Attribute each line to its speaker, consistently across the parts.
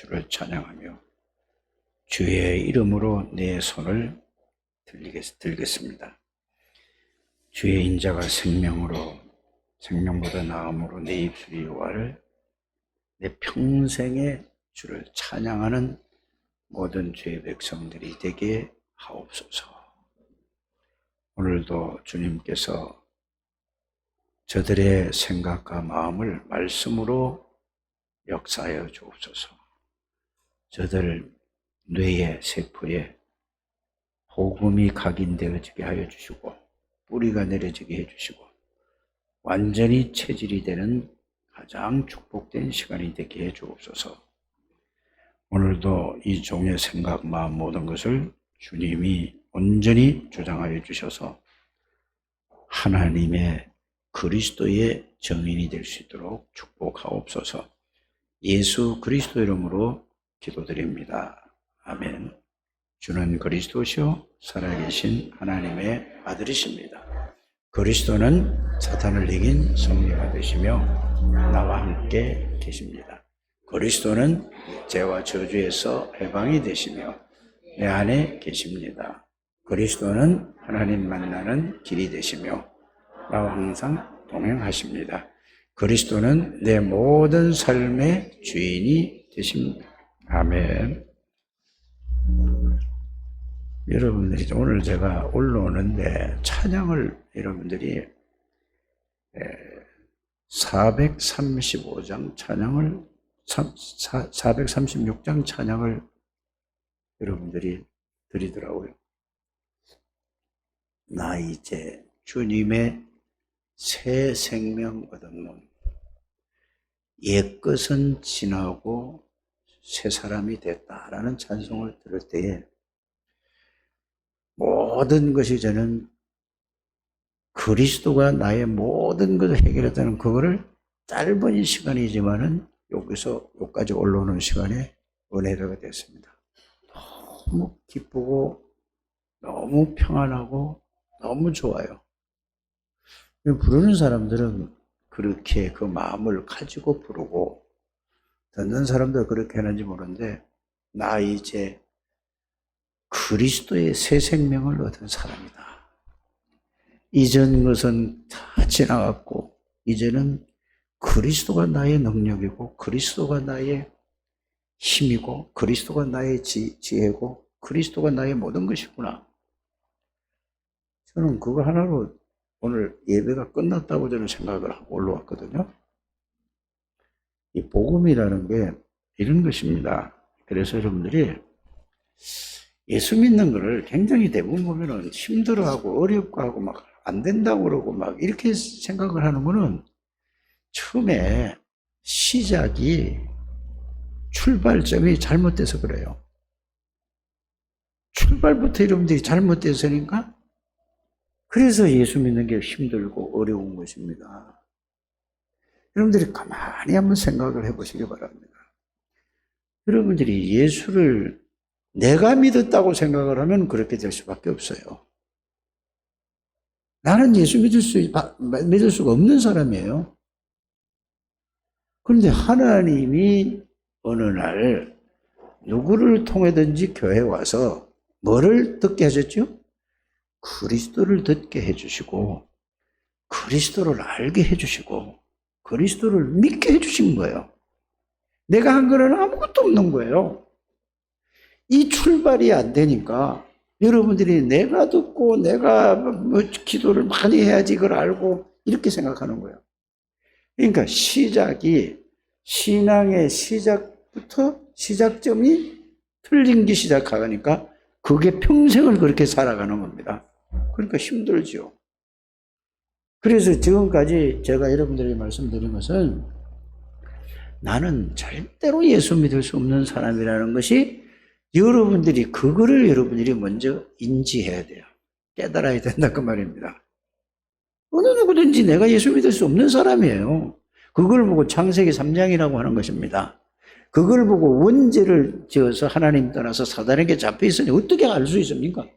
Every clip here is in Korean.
Speaker 1: 주를 찬양하며 주의 이름으로 내 손을 들겠습니다. 주의 인자가 생명보다 나음으로 내 입술이 여호와를 내 평생에 주를 찬양하는 모든 주의 백성들이 되게 하옵소서. 오늘도 주님께서 저들의 생각과 마음을 말씀으로 역사하여 주옵소서. 저들 뇌의 세포에 복음이 각인되어지게 하여 주시고 뿌리가 내려지게 해주시고 완전히 체질이 되는 가장 축복된 시간이 되게 해 주옵소서. 오늘도 이 종의 생각, 마음 모든 것을 주님이 온전히 주장하여 주셔서 하나님의 그리스도의 정인이 될 수 있도록 축복하옵소서. 예수 그리스도 이름으로 기도드립니다. 아멘. 주는 그리스도시요 살아계신 하나님의 아들이십니다. 그리스도는 사탄을 이긴 승리가 되시며 나와 함께 계십니다. 그리스도는 죄와 저주에서 해방이 되시며 내 안에 계십니다. 그리스도는 하나님 만나는 길이 되시며 나와 항상 동행하십니다. 그리스도는 내 모든 삶의 주인이 되십니다. 아멘. 여러분들이 오늘 제가 올라오는데 찬양을 여러분들이 435장 찬양을 436장 찬양을 여러분들이 드리더라고요. 나 이제 주님의 새 생명 얻었노니 옛것은 지나고 새 사람이 됐다라는 찬송을 들을 때에 모든 것이 저는 그리스도가 나의 모든 것을 해결했다는 그거를 짧은 시간이지만은 여기까지 올라오는 시간에 은혜가 됐습니다. 너무 기쁘고 너무 평안하고 너무 좋아요. 부르는 사람들은 그렇게 그 마음을 가지고 부르고 듣는 사람도 그렇게 하는지 모르는데 나 이제 그리스도의 새 생명을 얻은 사람이다. 이전 것은 다 지나갔고 이제는 그리스도가 나의 능력이고 그리스도가 나의 힘이고 그리스도가 나의 지혜고 그리스도가 나의 모든 것이구나. 저는 그거 하나로 오늘 예배가 끝났다고 저는 생각을 하고 올라왔거든요. 이 복음이라는 게 이런 것입니다. 그래서 여러분들이 예수 믿는 거를 굉장히 대부분 보면은 힘들어하고 어렵고 하고 막 안 된다고 그러고 막 이렇게 생각을 하는 거는 처음에 출발점이 잘못돼서 그래요. 출발부터 여러분들이 잘못돼서니까 그래서 예수 믿는 게 힘들고 어려운 것입니다. 여러분들이 가만히 한번 생각을 해보시기 바랍니다. 여러분들이 예수를 내가 믿었다고 생각을 하면 그렇게 될 수밖에 없어요. 나는 예수 믿을 수가 없는 사람이에요. 그런데 하나님이 어느 날 누구를 통해든지 교회에 와서 뭐를 듣게 하셨죠? 그리스도를 듣게 해주시고 그리스도를 알게 해주시고 그리스도를 믿게 해주신 거예요. 내가 한 거는 아무것도 없는 거예요. 이 출발이 안 되니까 여러분들이 내가 듣고 내가 기도를 많이 해야지 이걸 알고 이렇게 생각하는 거예요. 그러니까 신앙의 시작점이 틀린 게 시작하니까 그게 평생을 그렇게 살아가는 겁니다. 그러니까 힘들죠. 그래서 지금까지 제가 여러분들에게 말씀드린 것은 나는 절대로 예수 믿을 수 없는 사람이라는 것이 그거를 여러분들이 먼저 인지해야 돼요. 깨달아야 된다 그 말입니다. 어느 누구든지 내가 예수 믿을 수 없는 사람이에요. 그걸 보고 창세기 3장이라고 하는 것입니다. 그걸 보고 원죄를 지어서 하나님 떠나서 사단에게 잡혀 있으니 어떻게 알 수 있습니까?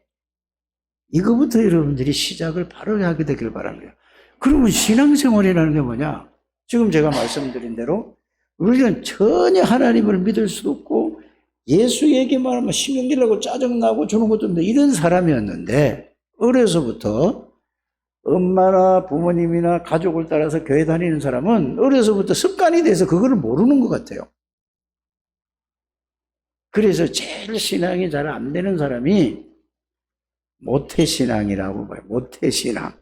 Speaker 1: 이거부터 여러분들이 시작을 바로 하게 되길 바랍니다. 그러면 신앙생활이라는 게 뭐냐? 지금 제가 말씀드린 대로 우리는 전혀 하나님을 믿을 수도 없고 예수 얘기만 하면 신경질나고 짜증나고 주는 것도 없는데 이런 사람이었는데 어려서부터 엄마나 부모님이나 가족을 따라서 교회 다니는 사람은 어려서부터 습관이 돼서 그거를 모르는 것 같아요. 그래서 제일 신앙이 잘 안 되는 사람이 모태신앙이라고 봐요. 모태신앙.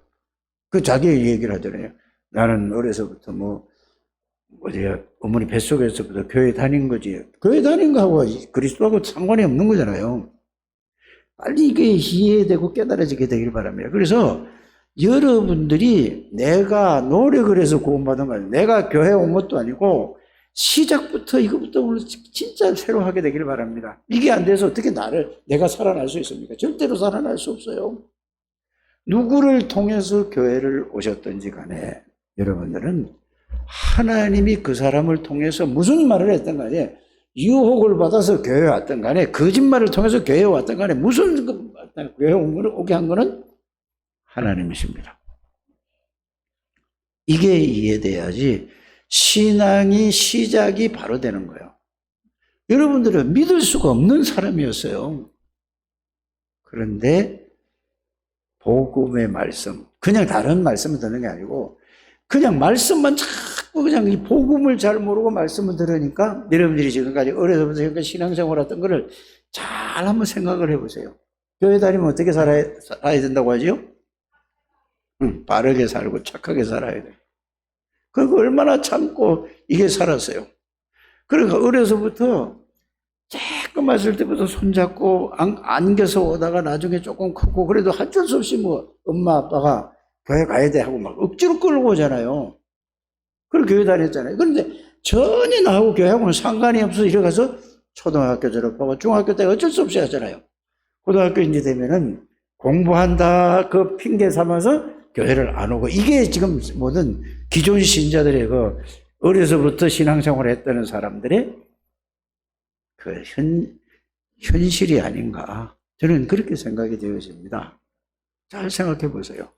Speaker 1: 그 자기 얘기를 하잖아요. 나는 어려서부터 어머니 뱃속에서부터 교회 다닌 거지. 교회 다닌 거하고 그리스도하고 상관이 없는 거잖아요. 빨리 이게 이해되고 깨달아지게 되길 바랍니다. 그래서 여러분들이 내가 노력을 해서 구원받은 거 아니에요. 내가 교회 온 것도 아니고 시작부터 이것부터 오늘 진짜 새로 하게 되길 바랍니다. 이게 안 돼서 어떻게 내가 살아날 수 있습니까? 절대로 살아날 수 없어요. 누구를 통해서 교회를 오셨든지 간에 여러분들은 하나님이 그 사람을 통해서 무슨 말을 했던 간에 유혹을 받아서 교회에 왔던 간에 거짓말을 통해서 교회에 왔던 간에 무슨 교회에 오게 한 거는 하나님이십니다. 이게 이해돼야지 신앙이 시작이 바로 되는 거예요. 여러분들은 믿을 수가 없는 사람이었어요. 그런데 복음의 말씀, 그냥 다른 말씀을 듣는 게 아니고 그냥 말씀만 자꾸 그냥 이 복음을 잘 모르고 말씀을 들으니까 여러분들이 지금까지 어려서부터 신앙생활 했던 거를 잘 한번 생각을 해보세요. 교회 다니면 어떻게 살아야 된다고 하죠? 바르게 살고 착하게 살아야 돼요. 그거 얼마나 참고 이게 살았어요. 그러니까 어려서부터 조금 있을 때부터 손잡고 안겨서 오다가 나중에 조금 크고 그래도 어쩔 수 없이 엄마 아빠가 교회 가야 돼 하고 막 억지로 끌고 오잖아요. 그리고 교회 다녔잖아요. 그런데 전혀 나하고 교회하고는 상관이 없어서 이래 가서 초등학교 졸업하고 중학교 때 어쩔 수 없이 하잖아요. 고등학교 이제 되면은 공부한다 그 핑계 삼아서 교회를 안 오고 이게 지금 모든 기존 신자들의 그 어려서부터 신앙생활을 했다는 사람들의 그 현실이 아닌가. 저는 그렇게 생각이 되어집니다. 잘 생각해 보세요.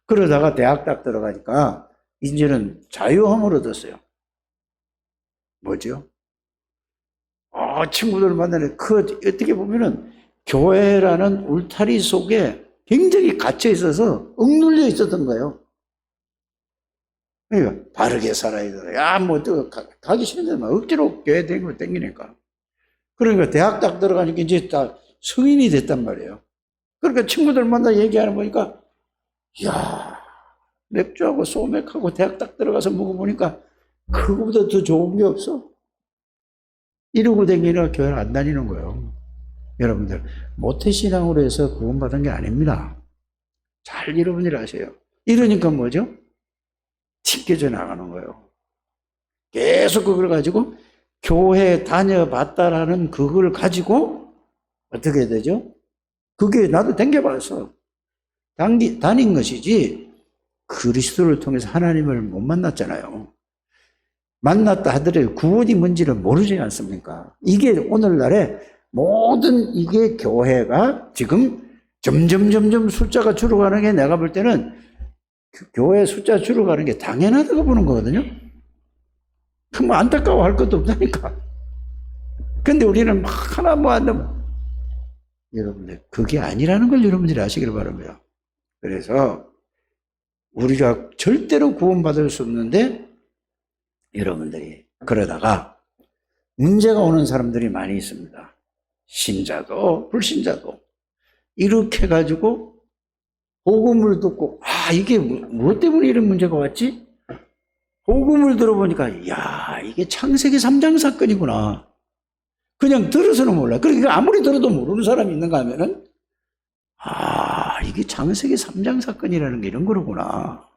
Speaker 1: 그러다가 대학 딱 들어가니까 이제는 자유함을 얻었어요. 뭐죠? 친구들 만나는 어떻게 보면은 교회라는 울타리 속에 굉장히 갇혀 있어서 억눌려 있었던 거예요. 그러니까 바르게 살아야 돼. 가기 싫은데 막 억지로 교회 땡기니까. 그러니까 대학 딱 들어가니까 이제 다 성인이 됐단 말이에요. 그러니까 친구들 만나 얘기하는 거니까, 맥주하고 소맥하고 대학 딱 들어가서 먹어보니까 그거보다 더 좋은 게 없어. 이러고 다니니까 교회를 안 다니는 거예요. 여러분들, 모태신앙으로 해서 구원받은 게 아닙니다. 잘 여러분들이 아세요. 이러니까 뭐죠? 튕겨져 나가는 거예요. 계속 그걸 가지고 교회 다녀봤다라는 그걸 가지고 어떻게 되죠? 그게 나도 댕겨봤어. 다닌 것이지 그리스도를 통해서 하나님을 못 만났잖아요. 만났다 하더라도 구원이 뭔지를 모르지 않습니까? 이게 오늘날에 모든 이게 교회가 지금 점점 숫자가 줄어가는 게 내가 볼 때는 교회 숫자 줄어가는 게 당연하다고 보는 거거든요. 그럼 안타까워할 것도 없다니까. 근데 우리는 막 하나 안 되면 여러분들 그게 아니라는 걸 여러분들이 아시길 바랍니다. 그래서 우리가 절대로 구원받을 수 없는데 여러분들이 그러다가 문제가 오는 사람들이 많이 있습니다. 신자도 불신자도 이렇게 가지고 복음을 듣고 이게 무엇 때문에 이런 문제가 왔지? 복음을 들어보니까 이게 창세기 3장 사건이구나. 그냥 들어서는 몰라. 그러니까 아무리 들어도 모르는 사람이 있는가 하면은 이게 창세기 3장 사건이라는 게 이런 거로구나.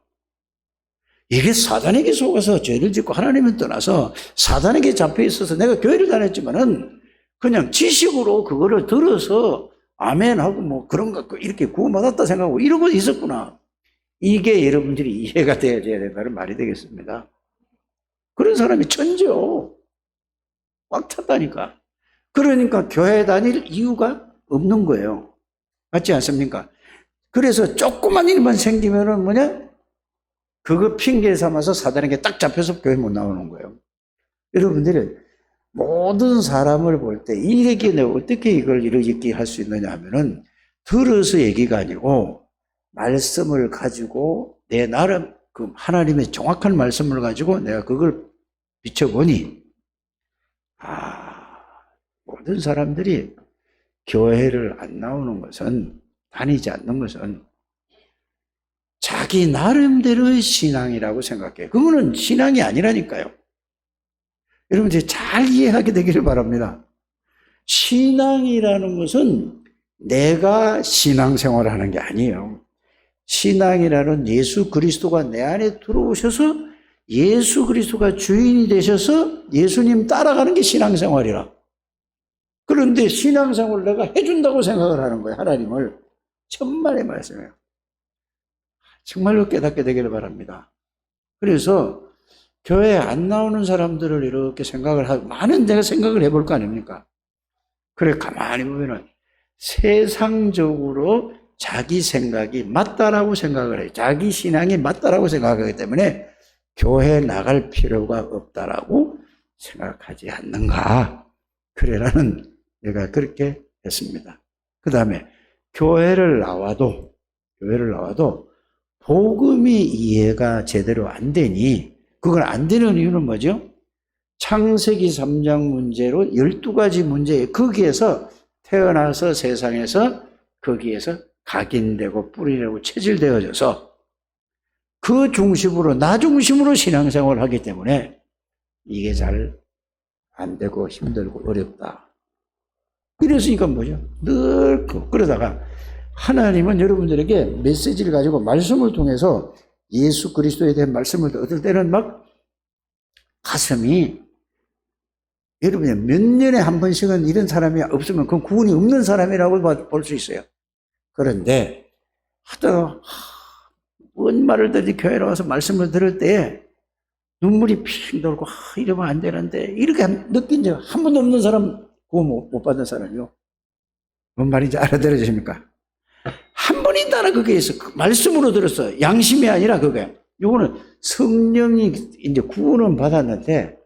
Speaker 1: 이게 사단에게 속아서 죄를 짓고 하나님을 떠나서 사단에게 잡혀 있어서 내가 교회를 다녔지만은 그냥 지식으로 그거를 들어서 아멘하고 그런 거 이렇게 구원받았다 생각하고 이러고 있었구나. 이게 여러분들이 이해가 돼야 된다는 말이 되겠습니다. 그런 사람이 천지요. 꽉 찼다니까. 그러니까 교회 다닐 이유가 없는 거예요. 맞지 않습니까? 그래서 조그만 일만 생기면은 그거 핑계 삼아서 사단에게 딱 잡혀서 교회 못 나오는 거예요. 여러분들이 모든 사람을 볼 때 이렇게 내가 어떻게 이걸 이렇게 할 수 있느냐 하면은 들어서 얘기가 아니고 말씀을 가지고 내 나름 그 하나님의 정확한 말씀을 가지고 내가 그걸 비춰보니 모든 사람들이 교회를 안 나오는 것은 다니지 않는 것은 자기 나름대로의 신앙이라고 생각해요. 그거는 신앙이 아니라니까요. 여러분들이 잘 이해하게 되기를 바랍니다. 신앙이라는 것은 내가 신앙생활을 하는 게 아니에요. 신앙이라는 예수 그리스도가 내 안에 들어오셔서 예수 그리스도가 주인이 되셔서 예수님 따라가는 게 신앙생활이라. 그런데 신앙생활을 내가 해준다고 생각을 하는 거예요. 하나님을. 천만의 말씀이에요. 정말로 깨닫게 되기를 바랍니다. 그래서 교회에 안 나오는 사람들을 이렇게 생각을 하고 많은 내가 생각을 해볼 거 아닙니까? 그래 가만히 보면은 세상적으로 자기 생각이 맞다라고 생각을 해요. 자기 신앙이 맞다라고 생각하기 때문에 교회에 나갈 필요가 없다라고 생각하지 않는가. 그래라는 내가 그렇게 했습니다. 그 다음에 교회를 나와도 복음이 이해가 제대로 안 되니 그걸 안 되는 이유는 뭐죠? 창세기 3장 문제로 12가지 문제에 거기에서 태어나서 세상에서 거기에서 각인되고 뿌리되고 체질되어져서 그 중심으로 나 중심으로 신앙생활을 하기 때문에 이게 잘 안 되고 힘들고 어렵다. 이랬으니까 뭐죠? 늘 그러다가 하나님은 여러분들에게 메시지를 가지고 말씀을 통해서 예수 그리스도에 대한 말씀을 얻을 때는 막 가슴이 여러분이 몇 년에 한 번씩은 이런 사람이 없으면 그건 구원이 없는 사람이라고 볼 수 있어요. 그런데 하다가 뭔 말을 듣지 교회에 와서 말씀을 들을 때 눈물이 핑 돌고 이러면 안 되는데 이렇게 느낀 적 한 번도 없는 사람 구원 못 받은 사람이요. 뭔 말인지 알아들으십니까? 한 번이 따라 그게 있어. 말씀으로 들었어. 양심이 아니라 그게. 요거는 성령이 이제 구원은 받았는데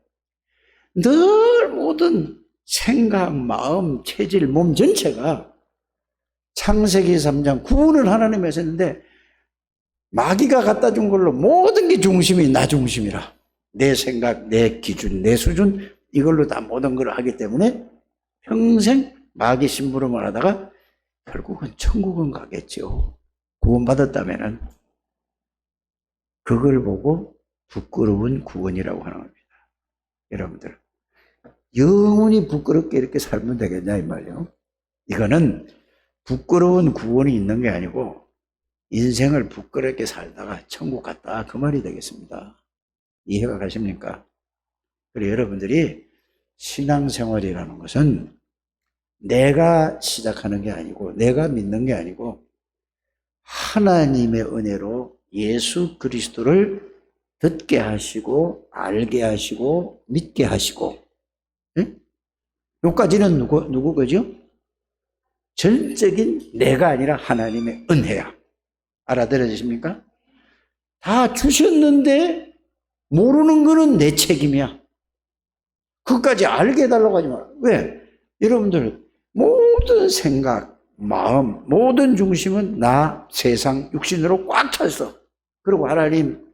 Speaker 1: 늘 모든 생각, 마음, 체질, 몸 전체가 창세기 3장 구원을 하나님이 했는데 마귀가 갖다 준 걸로 모든 게 중심이 나 중심이라. 내 생각, 내 기준, 내 수준 이걸로 다 모든 걸 하기 때문에 평생 마귀 심부름을 하다가 결국은 천국은 가겠죠. 구원받았다면은 그걸 보고 부끄러운 구원이라고 하는 겁니다. 여러분들 영원히 부끄럽게 이렇게 살면 되겠냐 이 말이에요. 이거는 부끄러운 구원이 있는 게 아니고 인생을 부끄럽게 살다가 천국 갔다 그 말이 되겠습니다. 이해가 가십니까? 그리고 여러분들이 신앙생활이라는 것은 내가 시작하는 게 아니고 내가 믿는 게 아니고 하나님의 은혜로 예수 그리스도를 듣게 하시고 알게 하시고 믿게 하시고 여기까지는 누구 거죠? 전적인 내가 아니라 하나님의 은혜야. 알아들으십니까? 다 주셨는데 모르는 거는 내 책임이야. 그것까지 알게 해달라고 하지 마라. 왜? 여러분들 모든 생각, 마음, 모든 중심은 나, 세상, 육신으로 꽉 찼어. 그리고 하나님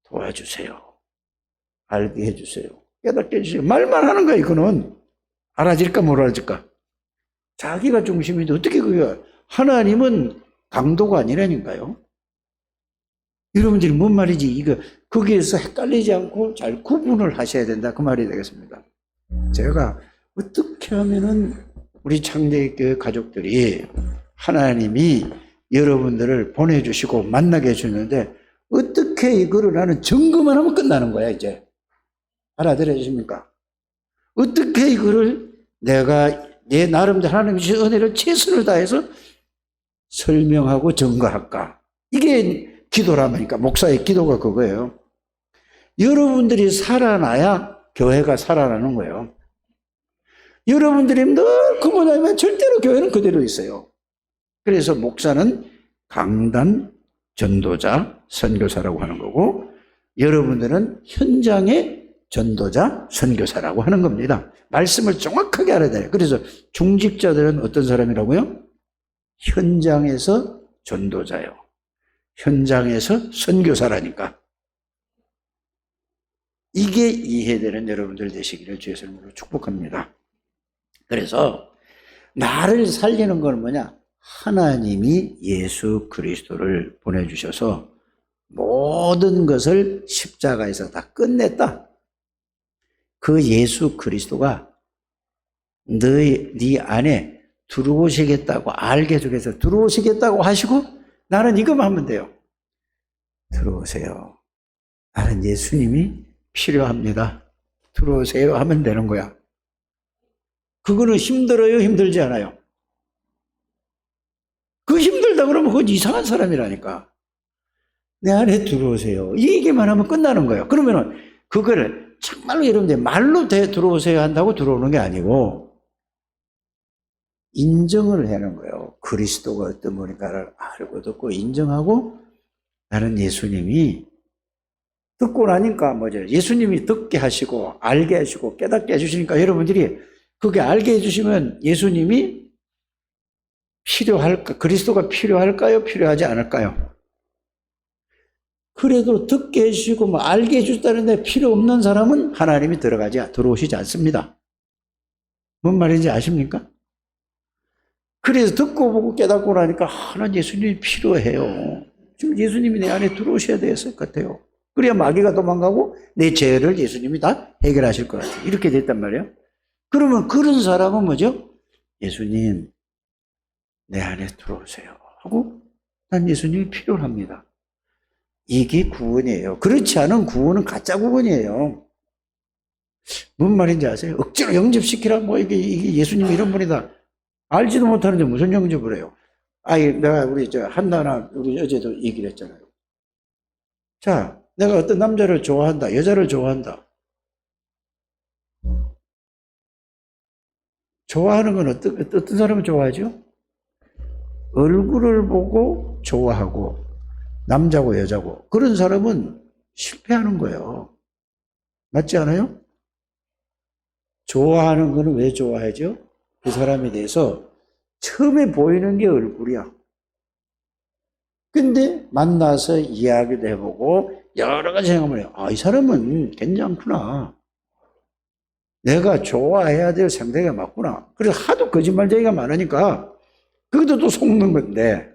Speaker 1: 도와주세요. 알게 해주세요. 깨닫게 해주세요. 말만 하는 거야 이거는. 알아질까 못 알아질까? 자기가 중심인데 어떻게 그게 하나님은 강도가 아니라니까요. 여러분들이 뭔 말이지 이거 거기에서 헷갈리지 않고 잘 구분을 하셔야 된다 그 말이 되겠습니다. 제가 어떻게 하면은 우리 창대교회 가족들이 하나님이 여러분들을 보내주시고 만나게 해주는데 어떻게 이거를 나는 점검만 하면 끝나는 거야 이제. 알아들으십니까? 어떻게 이거를 내가 내 나름대로 하나님의 주신 은혜를 최선을 다해서 설명하고 증거할까? 이게 기도라니까 목사의 기도가 그거예요. 여러분들이 살아나야 교회가 살아나는 거예요. 여러분들이 늘 그거냐면 절대로 교회는 그대로 있어요. 그래서 목사는 강단, 전도자, 선교사라고 하는 거고 여러분들은 현장의 전도자, 선교사라고 하는 겁니다. 말씀을 정확하게 알아야 돼요. 그래서 중직자들은 어떤 사람이라고요? 현장에서 전도자요. 현장에서 선교사라니까. 이게 이해되는 여러분들 되시기를 주의 이름으로 축복합니다. 그래서 나를 살리는 건 뭐냐? 하나님이 예수 그리스도를 보내주셔서 모든 것을 십자가에서 다 끝냈다. 그 예수 그리스도가 네 안에 들어오시겠다고 알게 해주겠어. 들어오시겠다고 하시고 나는 이것만 하면 돼요. 들어오세요. 나는 예수님이 필요합니다. 들어오세요 하면 되는 거야. 그거는 힘들어요? 힘들지 않아요? 그 힘들다 그러면 그건 이상한 사람이라니까. 내 안에 들어오세요. 이 얘기만 하면 끝나는 거예요. 그러면은 그거를 정말로 여러분들 말로 들어오세요 한다고 들어오는 게 아니고 인정을 하는 거예요. 그리스도가 어떤 분인가를 알고 듣고 인정하고 나는 예수님이 듣고 나니까 뭐죠? 예수님이 듣게 하시고 알게 하시고 깨닫게 해주시니까 여러분들이 그게 알게 해주시면 예수님이 필요할까? 그리스도가 필요할까요? 필요하지 않을까요? 그래도 듣게 해주시고 뭐 알게 해주셨다는데 필요 없는 사람은 하나님이 들어오시지 않습니다. 뭔 말인지 아십니까? 그래서 듣고 보고 깨닫고 나니까 하나님 예수님이 필요해요. 지금 예수님이 내 안에 들어오셔야 됐을 것 같아요. 그래야 마귀가 도망가고 내 죄를 예수님이 다 해결하실 것 같아요. 이렇게 됐단 말이에요. 그러면 그런 사람은 뭐죠? 예수님 내 안에 들어오세요 하고 난 예수님이 필요합니다. 이게 구원이에요. 그렇지 않은 구원은 가짜 구원이에요. 뭔 말인지 아세요? 억지로 영접시키라 뭐 이게 예수님 이런 분이다. 알지도 못하는데 무슨 영접을 해요? 내가 우리 한나나 우리 어제도 얘기를 했잖아요. 자, 내가 어떤 남자를 좋아한다, 여자를 좋아한다. 좋아하는 건 어떤 사람을 좋아하죠? 얼굴을 보고 좋아하고 남자고 여자고 그런 사람은 실패하는 거예요. 맞지 않아요? 좋아하는 거는 왜 좋아하죠? 그 사람에 대해서 처음에 보이는 게 얼굴이야. 근데 만나서 이야기도 해보고 여러 가지 생각을 해요. 이 사람은 괜찮구나. 내가 좋아해야 될 상대가 맞구나. 그래서 하도 거짓말쟁이가 많으니까 그것도 또 속는 건데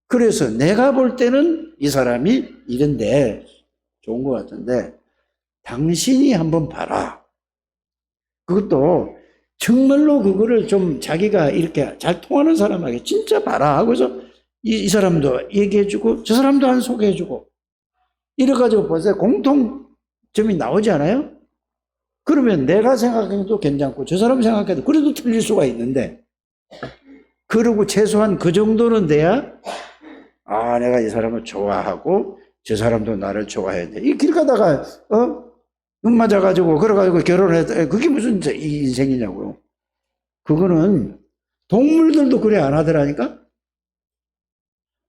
Speaker 1: 그래서 내가 볼 때는 이 사람이 이런데 좋은 것 같은데 당신이 한번 봐라. 그것도 정말로 그거를 좀 자기가 이렇게 잘 통하는 사람에게 진짜 봐라 하고서 이 사람도 얘기해주고 저 사람도 한 소개해주고 이래가지고 벌써 공통점이 나오지 않아요? 그러면 내가 생각해도 괜찮고 저 사람 생각해도 그래도 틀릴 수가 있는데 그리고 최소한 그 정도는 돼야 내가 이 사람을 좋아하고 저 사람도 나를 좋아해야 돼. 이 길 가다가 눈 맞아가지고 그래가지고 결혼했다. 그게 무슨 인생이냐고요. 그거는 동물들도 그래 안 하더라니까.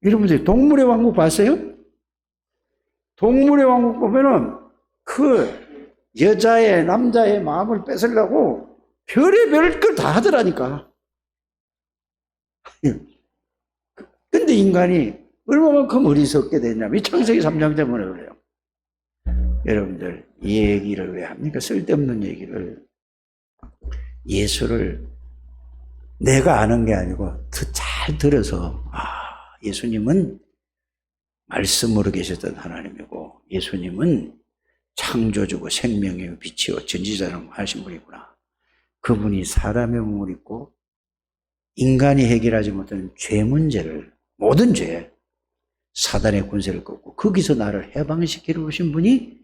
Speaker 1: 여러분들 동물의 왕국 봤어요? 동물의 왕국 보면은 그 여자의 남자의 마음을 뺏으려고 별의별 걸 다 하더라니까. 근데 인간이 얼마만큼 어리석게 됐냐면 이 창세기 3장 때문에 그래요. 여러분들 이 얘기를 왜 합니까? 쓸데없는 얘기를. 예수를 내가 아는 게 아니고 더 잘 들어서 예수님은 말씀으로 계셨던 하나님이고 예수님은 창조주고 생명이고 빛이고 전지자랑 하신 분이구나. 그분이 사람의 몸을 입고 인간이 해결하지 못하는 죄 문제를 모든 죄 사단의 권세를 꺾고 거기서 나를 해방시키러 오신 분이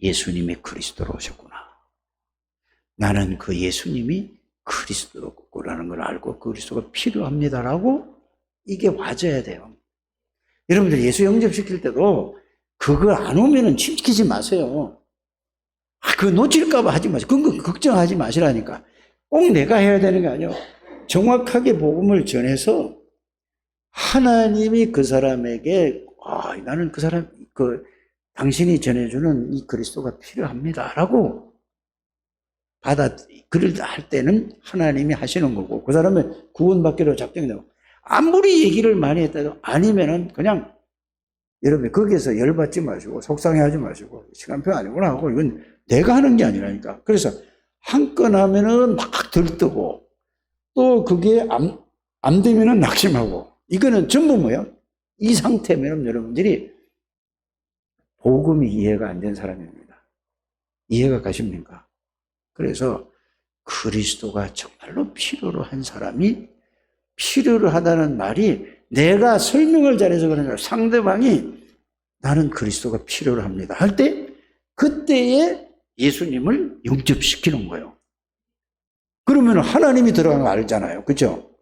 Speaker 1: 예수님이 그리스도로 오셨구나. 나는 그 예수님이 그리스도라는 걸 알고 그리스도가 필요합니다라고 이게 와줘야 돼요. 여러분들 예수 영접시킬 때도 그거 안 오면은 침시키지 마세요. 그거 놓칠까 봐 하지 마세요. 그건 걱정하지 마시라니까. 꼭 내가 해야 되는 게 아니에요. 정확하게 복음을 전해서 하나님이 그 사람에게 나는 그 사람 당신이 전해주는 이 그리스도가 필요합니다. 라고 그럴 할 때는 하나님이 하시는 거고, 그 사람은 구원받기로 작정되고, 아무리 얘기를 많이 했다도 아니면은 그냥, 여러분, 거기에서 열받지 마시고, 속상해 하지 마시고, 시간표 아니구나 하고, 이건 내가 하는 게 아니라니까. 그래서 한 건 하면은 막 들뜨고, 또 그게 안 되면은 낙심하고, 이거는 전부 뭐예요? 이 상태면 여러분들이 복음이 이해가 안 된 사람입니다. 이해가 가십니까? 그래서 그리스도가 정말로 필요로 한 사람이 필요로 하다는 말이 내가 설명을 잘해서 그런 게 아니라 상대방이 나는 그리스도가 필요로 합니다 할 때 그때에 예수님을 영접시키는 거예요. 그러면 하나님이 들어간 거 알잖아요. 그렇죠?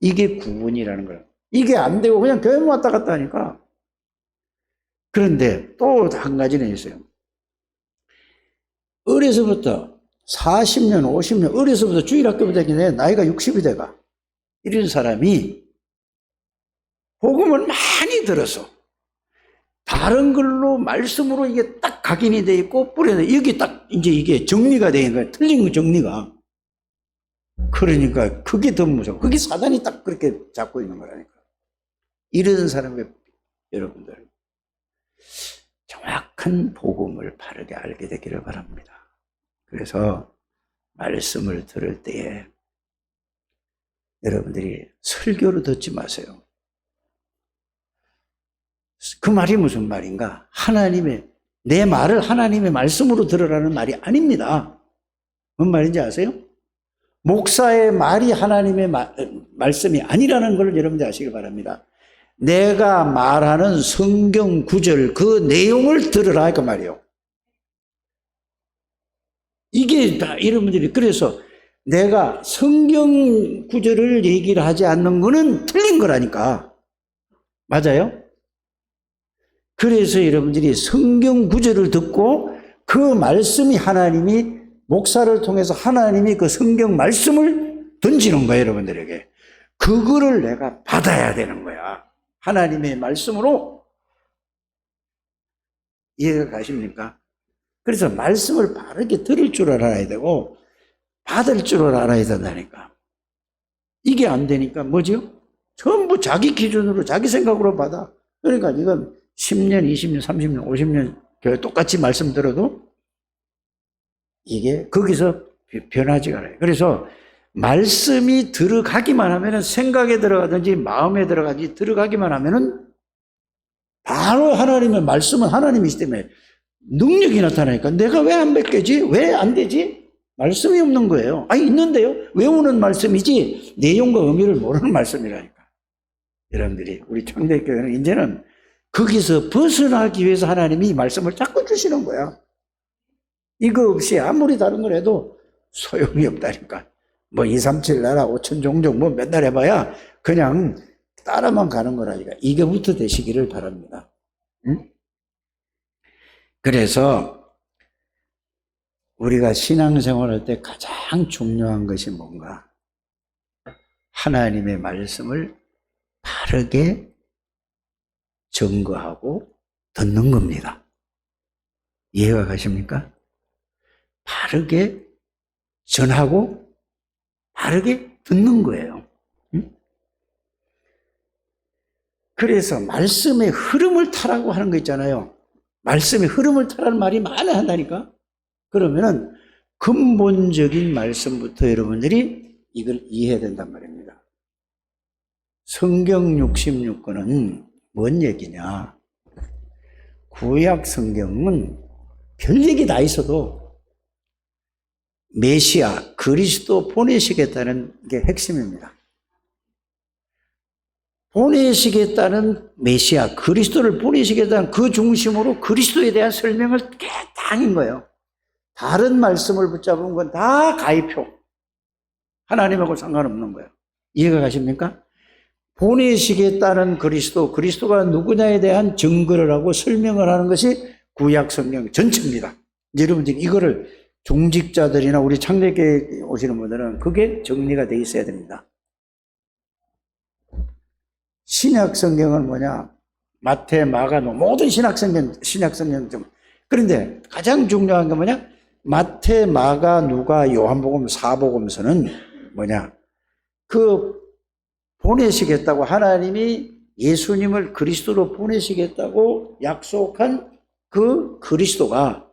Speaker 1: 이게 구원이라는 거예요. 이게 안 되고 그냥 교회 왔다 갔다 하니까. 그런데 또 한 가지는 있어요. 어려서부터 40년, 50년, 어려서부터 주일학교 다니는데 나이가 60이 돼가. 이런 사람이 복음을 많이 들어서 다른 걸로 말씀으로 이게 딱 각인이 돼 있고 뿌려져 여기 딱 이제 이게 정리가 되는 거예요. 틀린 거 정리가. 그러니까 그게 더 무서워. 그게 사단이 딱 그렇게 잡고 있는 거라니까. 이런 사람의 여러분들 정확한 복음을 바르게 알게 되기를 바랍니다. 그래서 말씀을 들을 때에 여러분들이 설교를 듣지 마세요. 그 말이 무슨 말인가? 내 말을 하나님의 말씀으로 들으라는 말이 아닙니다. 뭔 말인지 아세요? 목사의 말이 하나님의 말씀이 아니라는 걸 여러분들 아시길 바랍니다. 내가 말하는 성경 구절 그 내용을 들으라 그 말이에요. 이게 다 여러분들이 그래서 내가 성경 구절을 얘기를 하지 않는 거는 틀린 거라니까. 맞아요? 그래서 여러분들이 성경 구절을 듣고 그 말씀이 하나님이 목사를 통해서 하나님이 그 성경 말씀을 던지는 거예요, 여러분들에게. 그거를 내가 받아야 되는 거야. 하나님의 말씀으로. 이해가 가십니까? 그래서 말씀을 바르게 들을 줄 알아야 되고 받을 줄 알아야 된다니까. 이게 안 되니까 뭐죠? 전부 자기 기준으로 자기 생각으로 받아. 그러니까 이건 10년, 20년, 30년, 50년 교회 똑같이 말씀 들어도 이게 거기서 변하지가 않아요. 그래서 말씀이 들어가기만 하면은 생각에 들어가든지 마음에 들어가기만 하면은 바로 하나님의 말씀은 하나님이기 때문에 능력이 나타나니까 내가 왜 안 뵙겠지? 왜 안 되지? 말씀이 없는 거예요. 아니 있는데요. 외우는 말씀이지 내용과 의미를 모르는 말씀이라니까. 여러분들이 우리 창대교회는 이제는 거기서 벗어나기 위해서 하나님이 이 말씀을 자꾸 주시는 거야. 이거 없이 아무리 다른 걸 해도 소용이 없다니까. 뭐 237 나라 5천 종족 뭐 맨날 해봐야 그냥 따라만 가는 거라니까. 이거부터 되시기를 바랍니다. 응? 그래서 우리가 신앙생활할 때 가장 중요한 것이 뭔가? 하나님의 말씀을 바르게 증거하고 듣는 겁니다. 이해가 가십니까? 바르게 전하고 바르게 듣는 거예요. 응? 그래서 말씀의 흐름을 타라고 하는 거 있잖아요. 말씀의 흐름을 타라는 말이 많이 한다니까. 그러면은 근본적인 말씀부터 여러분들이 이걸 이해해야 된단 말입니다. 성경 66권은 뭔 얘기냐? 구약 성경은 별 얘기 다 있어도 메시아, 그리스도 보내시겠다는 게 핵심입니다. 보내시겠다는 메시아, 그리스도를 보내시겠다는 그 중심으로 그리스도에 대한 설명을 깨끗한 거예요. 다른 말씀을 붙잡은 건 다 가입표. 하나님하고 상관없는 거예요. 이해가 가십니까? 보내시겠다는 그리스도, 그리스도가 누구냐에 대한 증거를 하고 설명을 하는 것이 구약 성경 전체입니다. 여러분들이 이거를 중직자들이나 우리 창대교회 오시는 분들은 그게 정리가 돼 있어야 됩니다. 신약 성경은 뭐냐? 마태, 마가, 모든 신약성경 좀. 그런데 가장 중요한 건 뭐냐? 마태, 마가, 누가, 요한복음, 사복음서는 뭐냐? 그 보내시겠다고 하나님이 예수님을 그리스도로 보내시겠다고 약속한 그 그리스도가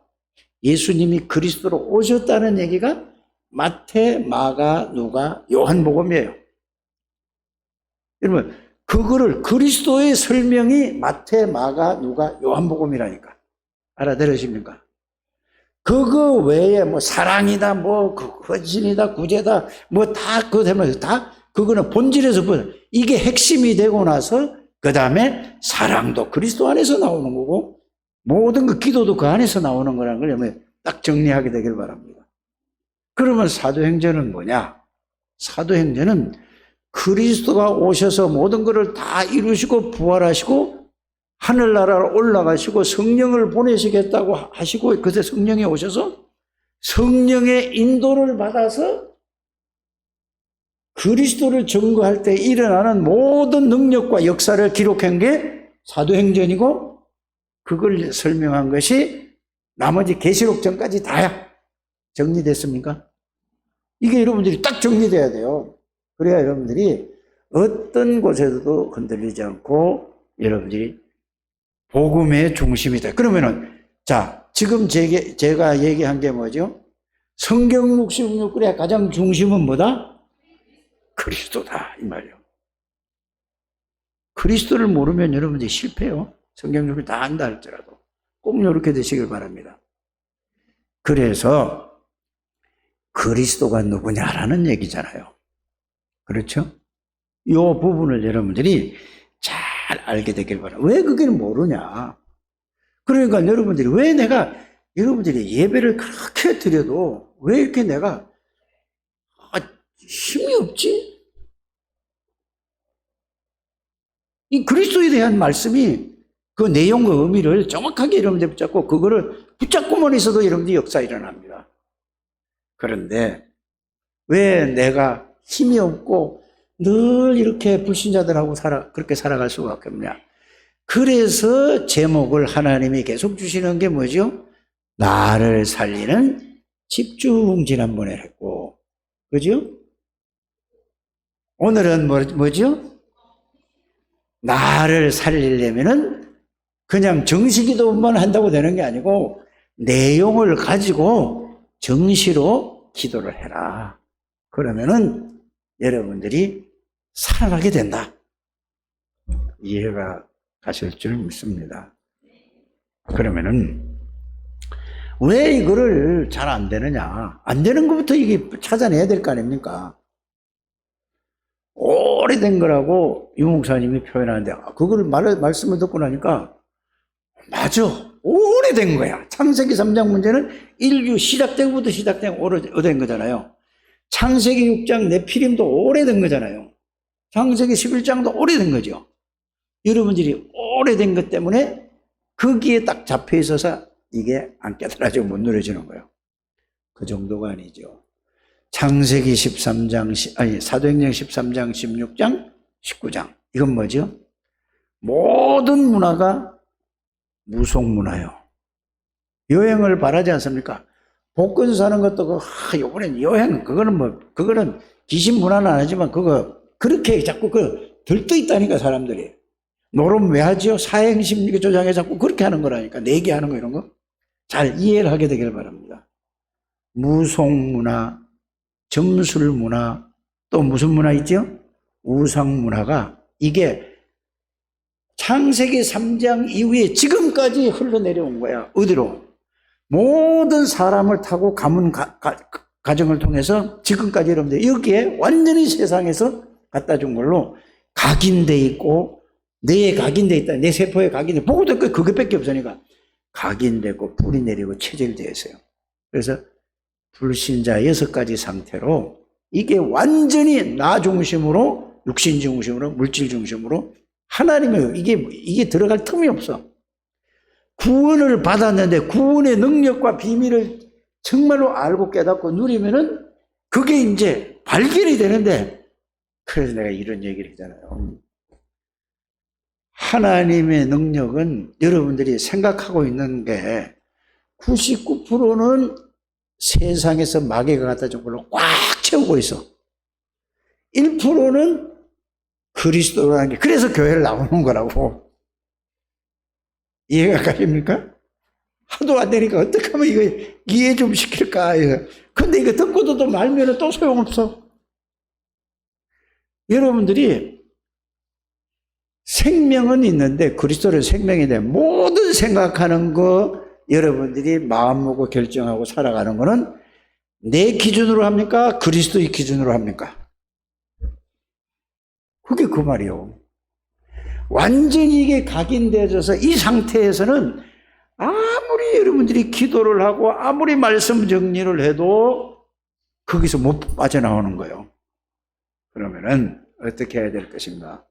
Speaker 1: 예수님이 그리스도로 오셨다는 얘기가 마태, 마가, 누가, 요한복음이에요. 여러분, 그거를 그리스도의 설명이 마태, 마가, 누가, 요한복음이라니까. 알아들으십니까? 그거 외에 뭐 사랑이다, 뭐 헌신이다, 구제다, 뭐 다 그거 되면 다 그거는 본질에서 이게 핵심이 되고 나서 그 다음에 사랑도 그리스도 안에서 나오는 거고 모든 그 기도도 그 안에서 나오는 거라는 걸 딱 정리하게 되길 바랍니다. 그러면 사도행전은 뭐냐? 사도행전은 그리스도가 오셔서 모든 것을 다 이루시고 부활하시고 하늘나라로 올라가시고 성령을 보내시겠다고 하시고 그때 성령이 오셔서 성령의 인도를 받아서 그리스도를 증거할 때 일어나는 모든 능력과 역사를 기록한 게 사도행전이고 그걸 설명한 것이 나머지 계시록 전까지 다야. 정리됐습니까? 이게 여러분들이 딱 정리돼야 돼요. 그래야 여러분들이 어떤 곳에서도 흔들리지 않고 여러분들이 복음의 중심이다. 그러면은 자 지금 제가 얘기한 게 뭐죠? 성경 66글의 가장 중심은 뭐다? 그리스도다 이 말이에요. 그리스도를 모르면 여러분들이 실패해요. 성경 66을 다 안다 할지라도 꼭 이렇게 되시길 바랍니다. 그래서 그리스도가 누구냐라는 얘기잖아요. 그렇죠? 이 부분을 여러분들이 잘 알게 되길 바랍니다. 왜 그걸 모르냐? 그러니까 여러분들이 왜 여러분들이 예배를 그렇게 드려도 왜 이렇게 내가 힘이 없지? 이 그리스도에 대한 말씀이 그 내용과 의미를 정확하게 여러분들이 붙잡고 그거를 붙잡고만 있어도 여러분들이 역사 일어납니다. 그런데 왜 내가 힘이 없고 늘 이렇게 불신자들하고 그렇게 살아갈 수가 없냐? 그래서 제목을 하나님이 계속 주시는 게 뭐죠? 나를 살리는 집중 지난번에 했고, 그죠? 오늘은 뭐죠? 나를 살리려면은 그냥 정식기도만 한다고 되는 게 아니고 내용을 가지고 정시로 기도를 해라. 그러면은 여러분들이 살아나게 된다. 이해가 가실 줄 믿습니다. 그러면은 왜 이거를 잘 안 되느냐? 안 되는 것부터 이게 찾아내야 될 거 아닙니까? 오래된 거라고 유 목사님이 표현하는데 그걸 말씀을 듣고 나니까 맞아. 오래된 거야. 창세기 3장 문제는 인류 시작되고부터 시작된 오래된 거잖아요. 창세기 6장 네피림도 오래된 거잖아요. 창세기 11장도 오래된 거죠. 여러분들이 오래된 것 때문에 거기에 딱 잡혀 있어서 이게 안 깨달아지고 못 누려지는 거예요. 그 정도가 아니죠. 창세기 13장, 사도행전 13장, 16장, 19장. 이건 뭐죠? 모든 문화가 무속문화요. 여행을 바라지 않습니까? 복권 사는 것도 요번엔 여행, 그거는 귀신 문화는 아니지만 그렇게 자꾸 들떠 있다니까, 사람들이. 노름 왜 하지요? 사행심 조장에 자꾸 그렇게 하는 거라니까. 내기하는 거, 이런 거. 잘 이해를 하게 되길 바랍니다. 무속문화, 점술문화, 또 무슨 문화 있죠? 우상문화가 이게 창세기 3장 이후에 지금까지 흘러내려온 거야. 어디로? 모든 사람을 타고 가문 가정을 통해서 지금까지 여러분들 여기에 완전히 세상에서 갖다 준 걸로 각인돼 있고 뇌에 각인돼 있다. 내 세포에 각인돼 보고도 그것밖에 없으니까 각인되고 불이 내리고 체질되어 있어요. 그래서 불신자 6가지 상태로 이게 완전히 나 중심으로 육신 중심으로 물질 중심으로 하나님의 이게 들어갈 틈이 없어. 구원을 받았는데 구원의 능력과 비밀을 정말로 알고 깨닫고 누리면은 그게 이제 발견이 되는데 그래서 내가 이런 얘기를 하잖아요. 하나님의 능력은 여러분들이 생각하고 있는 게 99%는 세상에서 마귀가 갖다 준 걸로 꽉 채우고 있어. 1%는 그리스도라는 게, 그래서 교회를 나오는 거라고. 이해가 가십니까? 하도 안 되니까 어떻게 하면 이거 이해 좀 시킬까. 근데 이거 듣고도 또 말면 또 소용없어. 여러분들이 생명은 있는데 그리스도를 생명이 돼. 모든 생각하는 거 여러분들이 마음 먹고 결정하고 살아가는 거는 내 기준으로 합니까? 그리스도의 기준으로 합니까? 그게 그 말이요. 완전히 이게 각인되어져서 이 상태에서는 아무리 여러분들이 기도를 하고 아무리 말씀 정리를 해도 거기서 못 빠져나오는 거예요. 그러면은 어떻게 해야 될 것인가?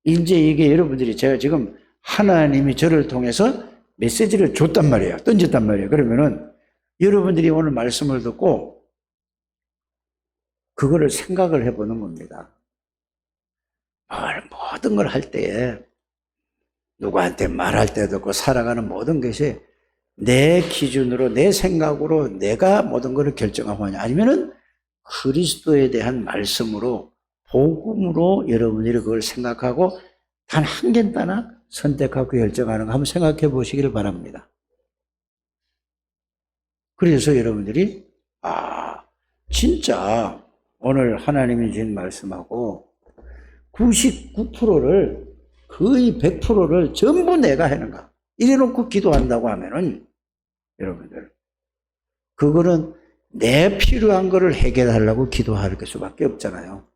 Speaker 1: 이제 이게 여러분들이, 제가 지금 하나님이 저를 통해서 메시지를 줬단 말이에요. 던졌단 말이에요. 그러면은 여러분들이 오늘 말씀을 듣고 그거를 생각을 해보는 겁니다. 모든 걸 할 때에 누구한테 말할 때도 없고 살아가는 모든 것이 내 기준으로 내 생각으로 내가 모든 것을 결정하고 하냐, 아니면은 그리스도에 대한 말씀으로 복음으로 여러분들이 그걸 생각하고 단 한 겐따나 선택하고 결정하는 거 한번 생각해 보시기를 바랍니다. 그래서 여러분들이 진짜 오늘 하나님이 주신 말씀하고 99%를 거의 100%를 전부 내가 하는가 이래놓고 기도한다고 하면은 여러분들 그거는 내 필요한 거를 해결하려고 기도할 수밖에 없잖아요.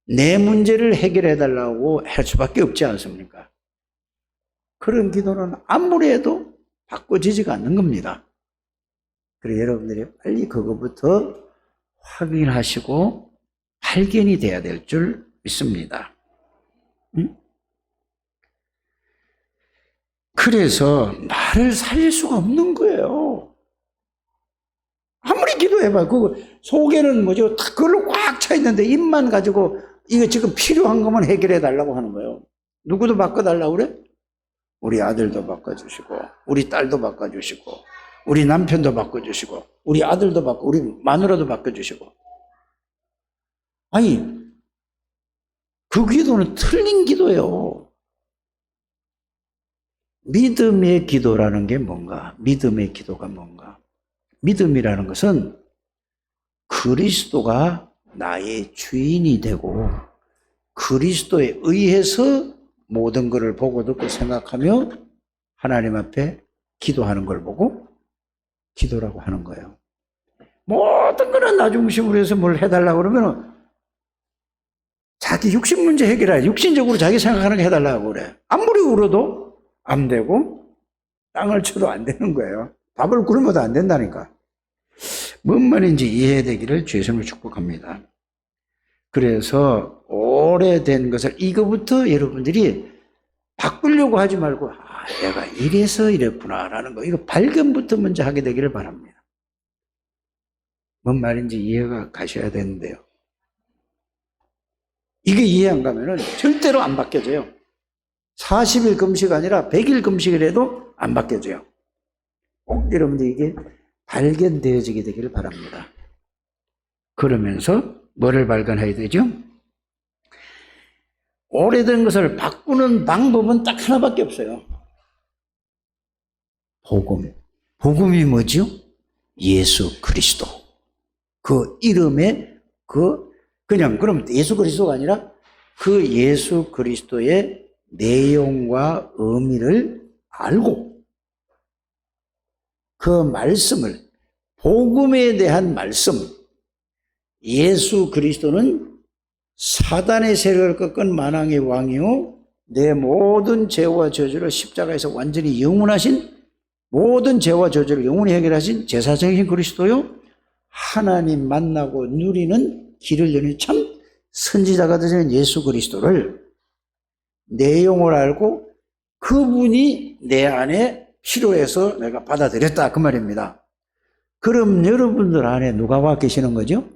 Speaker 1: 내 문제를 해결해 달라고 할 수밖에 없지 않습니까? 그런 기도는 아무리 해도 바꿔지지가 않는 겁니다. 그래서 여러분들이 빨리 그거부터 확인하시고 발견이 돼야 될 줄 믿습니다. 그래서 말을 살릴 수가 없는 거예요. 아무리 기도해봐. 그 속에는 뭐죠? 그걸로 꽉 차 있는데 입만 가지고 이거 지금 필요한 것만 해결해 달라고 하는 거예요. 누구도 바꿔달라고 그래? 우리 아들도 바꿔주시고, 우리 딸도 바꿔주시고, 우리 남편도 바꿔주시고, 우리 아들도 우리 마누라도 바꿔주시고. 아니, 그 기도는 틀린 기도예요. 믿음의 기도라는 게 뭔가? 믿음의 기도가 뭔가? 믿음이라는 것은 그리스도가 나의 주인이 되고 그리스도에 의해서 모든 것을 보고 듣고 생각하며 하나님 앞에 기도하는 걸 보고 기도라고 하는 거예요. 모든 거는 나 중심으로 해서 뭘 해달라고 그러면 자기 육신 문제 해결해. 육신적으로 자기 생각하는 거 해달라고 그래. 아무리 울어도 안 되고 땅을 쳐도 안 되는 거예요. 밥을 굶어도 안 된다니까. 뭔 말인지 이해되기를 주의 이름으로 축복합니다. 그래서 오래된 것을 이거부터 여러분들이 바꾸려고 하지 말고 내가 이래서 이랬구나라는 거, 이거 발견부터 먼저 하게 되기를 바랍니다. 뭔 말인지 이해가 가셔야 되는데요. 이게 이해 안 가면은 절대로 안 바뀌어져요. 40일 금식 아니라 100일 금식을 해도 안 바뀌어져요. 꼭 여러분들 이게 발견되어지게 되기를 바랍니다. 그러면서 뭐를 발견해야 되죠? 오래된 것을 바꾸는 방법은 딱 하나밖에 없어요. 복음. 복음이 뭐죠? 예수 그리스도. 그 이름에 그냥 그럼 예수 그리스도가 아니라 그 예수 그리스도의 내용과 의미를 알고 그 말씀을, 복음에 대한 말씀, 예수 그리스도는 사단의 세력을 꺾은 만왕의 왕이요 내 모든 죄와 저주를 십자가에서 완전히 영원하신, 모든 죄와 저주를 영원히 해결하신 제사장이신 그리스도요 하나님 만나고 누리는 길을 여는 참 선지자가 되시는 예수 그리스도를 내용을 알고 그분이 내 안에 필요해서 내가 받아들였다 그 말입니다. 그럼 여러분들 안에 누가 와 계시는 거죠?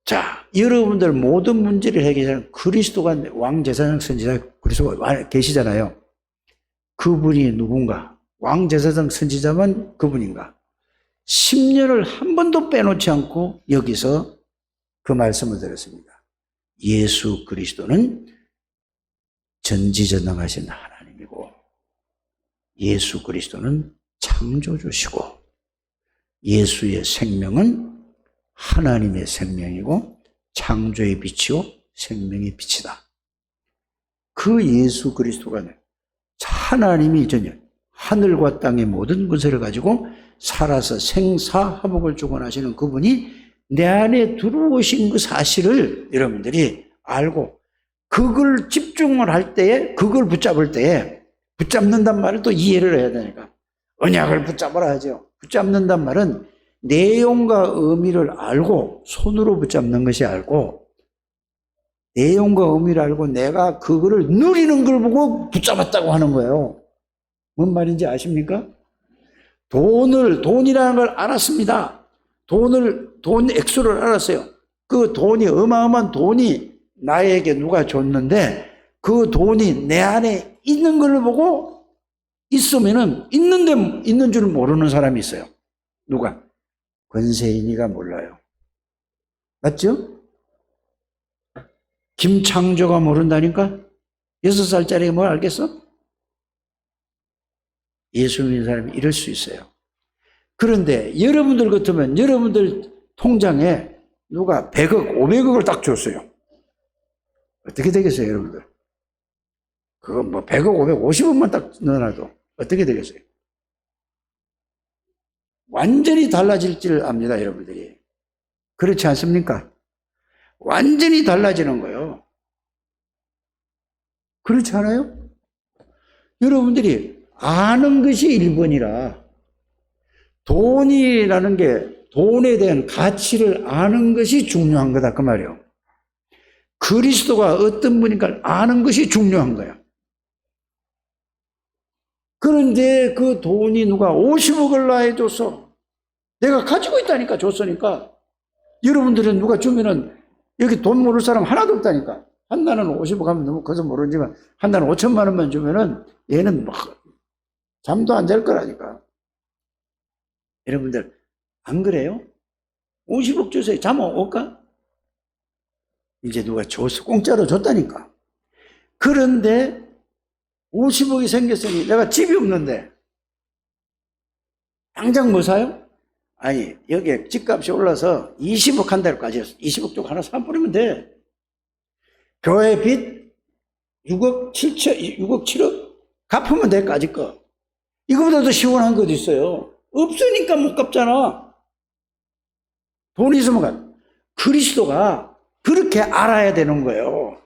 Speaker 1: 자, 여러분들 모든 문제를 해결하는 그리스도가 왕제사장 선지자 그리스도가 계시잖아요. 그분이 누군가? 왕제사장 선지자만 그분인가? 10년을 한 번도 빼놓지 않고 여기서 그 말씀을 드렸습니다. 예수 그리스도는 전지전능하신 하나님이고 예수 그리스도는 창조주시고 예수의 생명은 하나님의 생명이고 창조의 빛이요 생명의 빛이다. 그 예수 그리스도가 하나님이 전혀 하늘과 땅의 모든 것을 가지고 살아서 생사화복을 주관하시는 그분이 내 안에 들어오신 그 사실을 여러분들이 알고 그걸 집중을 할 때에 그걸 붙잡을 때에 붙잡는단 말을 또 이해를 해야 되니까 언약을 붙잡아라 하죠. 붙잡는단 말은 내용과 의미를 알고 손으로 붙잡는 것이 알고 내용과 의미를 알고 내가 그거를 누리는 걸 보고 붙잡았다고 하는 거예요. 뭔 말인지 아십니까? 돈이라는 걸 알았습니다. 돈 액수를 알았어요. 그 돈이 어마어마한 돈이 나에게 누가 줬는데 그 돈이 내 안에 있는 걸 보고 있으면은 있는 줄 모르는 사람이 있어요. 누가? 권세인이가 몰라요. 맞죠? 김창조가 모른다니까? 6살짜리가 뭘 알겠어? 예수 믿는 사람이 이럴 수 있어요. 그런데 여러분들 같으면 여러분들 통장에 누가 100억, 500억을 딱 줬어요. 어떻게 되겠어요, 여러분들? 그거 뭐 100억, 550억만 딱 넣어놔도 어떻게 되겠어요? 완전히 달라질 줄 압니다, 여러분들이. 그렇지 않습니까? 완전히 달라지는 거예요. 그렇지 않아요? 여러분들이 아는 것이 1번이라 돈이라는 게 돈에 대한 가치를 아는 것이 중요한 거다 그 말이에요. 그리스도가 어떤 분인가 아는 것이 중요한 거야. 그런데 그 돈이 누가 50억을 나에 줬어. 내가 가지고 있다니까 줬으니까. 여러분들은 누가 주면은 여기 돈 모를 사람 하나도 없다니까. 한 달은 50억 하면 너무 커서 모르지만 한 달은 5천만 원만 주면은 얘는 막 잠도 안 잘 거라니까. 여러분들 안 그래요? 50억 주세요. 잠 올까? 이제 누가 줬어. 공짜로 줬다니까. 그런데 50억이 생겼으니 내가 집이 없는데 당장 뭐 사요? 아니 여기에 집값이 올라서 20억 한 달까지 20억 쪽 하나 사버리면 돼. 교회 빚 6억 7억 갚으면 돼. 까짓 거. 이거보다 더 시원한 것도 있어요. 없으니까 못 갚잖아. 돈이 있으면 가. 그리스도가 그렇게 알아야 되는 거예요.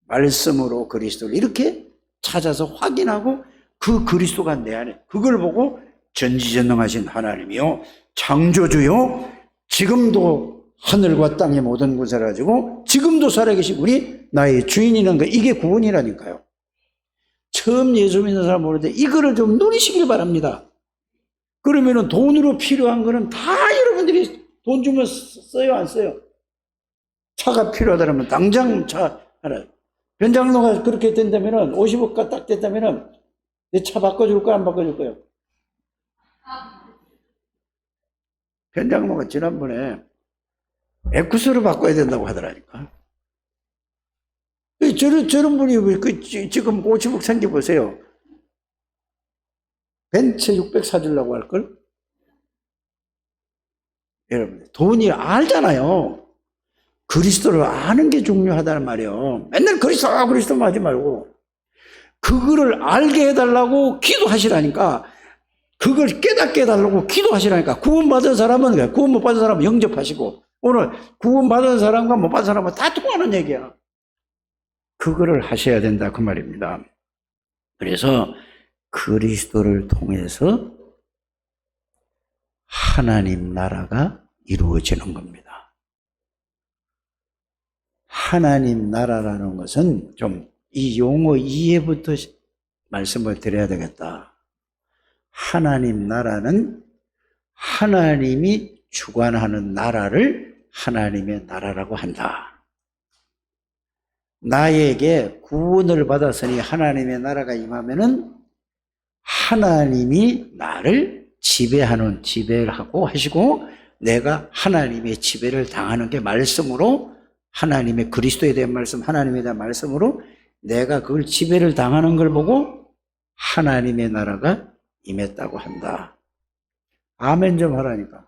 Speaker 1: 말씀으로 그리스도를 이렇게 찾아서 확인하고 그 그리스도가 내 안에 그걸 보고 전지전능하신 하나님이요 창조주요 지금도 하늘과 땅의 모든 것을 가지고 지금도 살아계신 우리 나의 주인이라는 거 이게 구원이라니까요. 처음 예수 믿는 사람 모르는데 이거를 좀 누리시길 바랍니다. 그러면은 돈으로 필요한 거는 다 여러분들이 돈 주면 써요 안 써요? 차가 필요하다면 당장 차 하나 변장로가 그렇게 된다면은 50억가 딱 됐다면은 내 차 바꿔줄 거야 안 바꿔줄 거예요? 변장로가 지난번에 에쿠스로 바꿔야 된다고 하더라니까. 저런 분이 지금 50억 생겨보세요. 벤츠 600 사주려고 할걸? 여러분, 돈이 알잖아요. 그리스도를 아는 게 중요하다는 말이에요. 맨날 그리스도만 하지 말고. 그거를 알게 해달라고 기도하시라니까. 그걸 깨닫게 해달라고 기도하시라니까. 구원받은 사람은, 구원 못 받은 사람은 영접하시고, 오늘 구원받은 사람과 못 받은 사람은 다 통하는 얘기야. 그거를 하셔야 된다. 그 말입니다. 그래서 그리스도를 통해서 하나님 나라가 이루어지는 겁니다. 하나님 나라라는 것은 좀 이 용어 이해부터 말씀을 드려야 되겠다. 하나님 나라는 하나님이 주관하는 나라를 하나님의 나라라고 한다. 나에게 구원을 받았으니 하나님의 나라가 임하면은 하나님이 나를 지배하는 지배를 하고 하시고 내가 하나님의 지배를 당하는 게 말씀으로 하나님의 그리스도에 대한 말씀, 하나님에 대한 말씀으로 내가 그걸 지배를 당하는 걸 보고 하나님의 나라가 임했다고 한다. 아멘 좀 하라니까.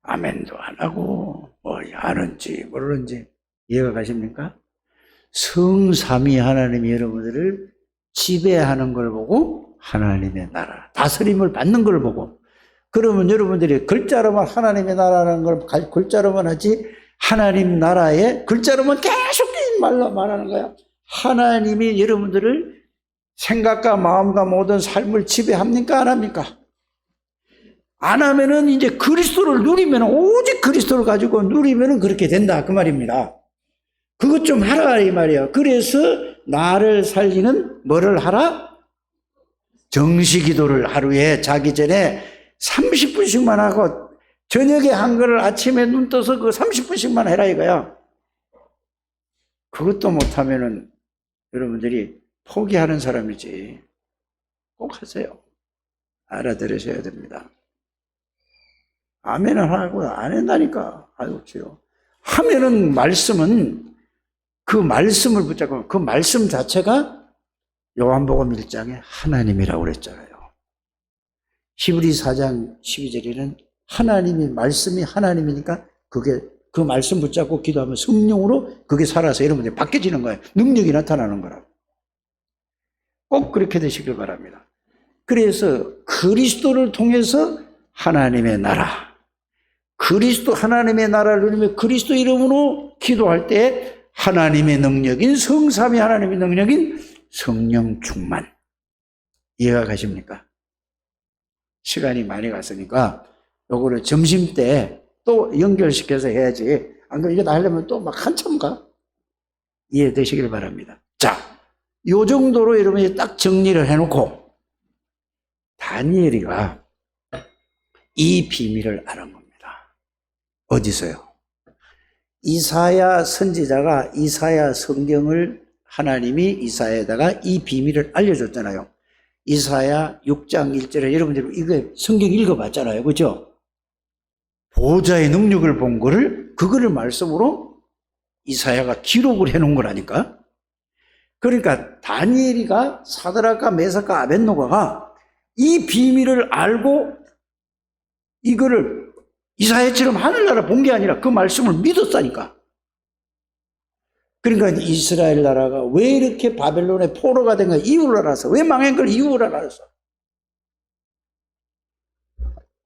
Speaker 1: 아멘도 안 하고 뭐 하는지 모르는지 이해가 가십니까? 성삼위 하나님이 여러분들을 지배하는 걸 보고 하나님의 나라, 다스림을 받는 걸 보고, 그러면 여러분들이 글자로만 하나님의 나라라는 걸 글자로만 하지 하나님 나라에 글자로만 계속 말하는 거야. 하나님이 여러분들을 생각과 마음과 모든 삶을 지배합니까? 안 합니까? 안 하면은 이제 그리스도를 누리면, 오직 그리스도를 가지고 누리면은 그렇게 된다 그 말입니다. 그것 좀 하라 이 말이야. 그래서 나를 살리는 뭐를 하라? 정시기도를 하루에 자기 전에 30분씩만 하고 저녁에 한 거를 아침에 눈 떠서 그 30분씩만 해라 이거야. 그것도 못하면은 여러분들이 포기하는 사람이지. 꼭 하세요. 알아들으셔야 됩니다. 아멘을 하고 안 한다니까. 아이고 주요. 하면은 말씀은 그 말씀을 붙잡고 그 말씀 자체가 요한복음 1장에 하나님이라고 그랬잖아요. 히브리 4장 12절에는 하나님이 말씀이 하나님이니까 그게 그 말씀 붙잡고 기도하면 성령으로 그게 살아서 여러분들이 바뀌어지는 거예요. 능력이 나타나는 거라고. 꼭 그렇게 되시길 바랍니다. 그래서 그리스도를 통해서 하나님의 나라, 그리스도 하나님의 나라를 누리며 그리스도 이름으로 기도할 때 하나님의 능력인 성삼위 하나님의 능력인 성령 충만. 이해가 가십니까? 시간이 많이 갔으니까 요거를 점심 때 또 연결시켜서 해야지. 안 그러면 이거 다 하려면 또 막 한참 가. 이해되시길 바랍니다. 자, 요 정도로 여러분이 딱 정리를 해놓고 다니엘이가 이 비밀을 아는 겁니다. 어디서요? 이사야 선지자가 이사야 성경을 하나님이 이사야에다가 이 비밀을 알려줬잖아요. 이사야 6장 1절에 여러분들 이거 성경 읽어봤잖아요. 그죠? 보호자의 능력을 본 거를 그거를 말씀으로 이사야가 기록을 해놓은 거라니까. 그러니까 다니엘이가 사드락과 메삭과 아벳노고가 이 비밀을 알고 이거를 이사야처럼 하늘나라 본 게 아니라 그 말씀을 믿었다니까. 그러니까 이스라엘 나라가 왜 이렇게 바벨론의 포로가 된 거야? 이유를 알았어. 왜 망한 걸 이유를 알았어.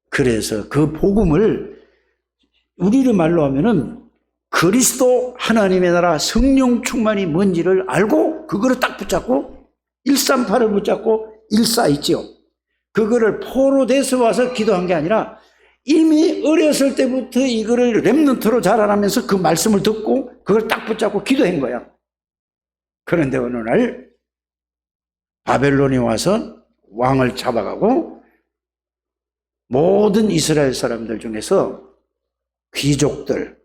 Speaker 1: 그래서 그 복음을 우리의 말로 하면은 그리스도 하나님의 나라 성령 충만이 뭔지를 알고 그거를 딱 붙잡고 138을 붙잡고 14 있지요. 그거를 포로 돼서 와서 기도한 게 아니라 이미 어렸을 때부터 이거를 렘넌트로 자라나면서 그 말씀을 듣고 그걸 딱 붙잡고 기도한 거야. 그런데 어느 날 바벨론이 와서 왕을 잡아가고 모든 이스라엘 사람들 중에서 귀족들,